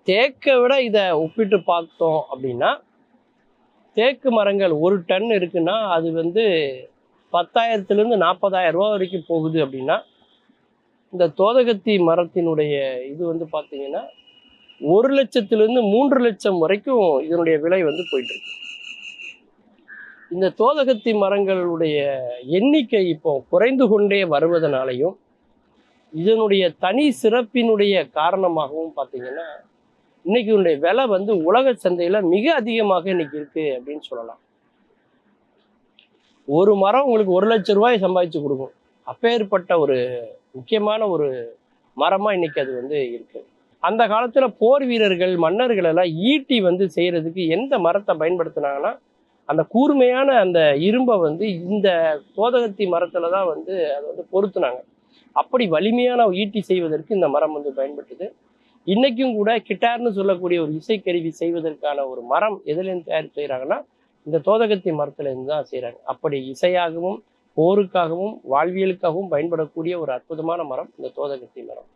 தேக்கை விட இதை ஒப்பிட்டு பார்த்தோம் அப்படின்னா, தேக்கு மரங்கள் 1 டன் இருக்குன்னா அது வந்து 10,000 40,000 ரூபா வரைக்கும் போகுது அப்படின்னா, இந்த தோதகத்தி மரத்தினுடைய இது வந்து பார்த்தீங்கன்னா 1,00,000 3,00,000 வரைக்கும் இதனுடைய விலை வந்து போயிட்டு இருக்கு. இந்த தோதகத்தி மரங்களுடைய எண்ணிக்கை இப்போ குறைந்து கொண்டே வருவதனாலையும், இதனுடைய தனி சிறப்பினுடைய காரணமாகவும் பார்த்தீங்கன்னா, இன்னைக்கு விலை வந்து உலக சந்தையில மிக அதிகமாக இன்னைக்கு இருக்கு அப்படின்னு சொல்லலாம். ஒரு மரம் உங்களுக்கு 1,00,000 ரூபாய் சம்பாதிச்சு கொடுக்கும். அப்பேற்பட்ட ஒரு முக்கியமான ஒரு மரமா இன்னைக்கு அது வந்து இருக்கு. அந்த காலத்துல போர் வீரர்கள், மன்னர்கள் எல்லாம் ஈட்டி வந்து செய்யறதுக்கு எந்த மரத்தை பயன்படுத்தினாங்கன்னா, அந்த கூர்மையான அந்த இரும்பை வந்து இந்த தோதகத்தி மரத்துல தான் வந்து அதை வந்து பொருத்துனாங்க. அப்படி வலிமையான ஈட்டி செய்வதற்கு இந்த மரம் வந்து பயன்பட்டது. இன்னைக்கும் கூட கிட்டார்னு சொல்லக்கூடிய ஒரு இசைக்கருவி செய்வதற்கான ஒரு மரம் எதுலேருந்து தயார் செய்கிறாங்கன்னா, இந்த தோதகத்தி மரத்துல இருந்து தான் செய்கிறாங்க. அப்படி இசையாகவும், போருக்காகவும், வாழ்வியலுக்காகவும் பயன்படக்கூடிய ஒரு அற்புதமான மரம் இந்த தோதகத்தி மரம்.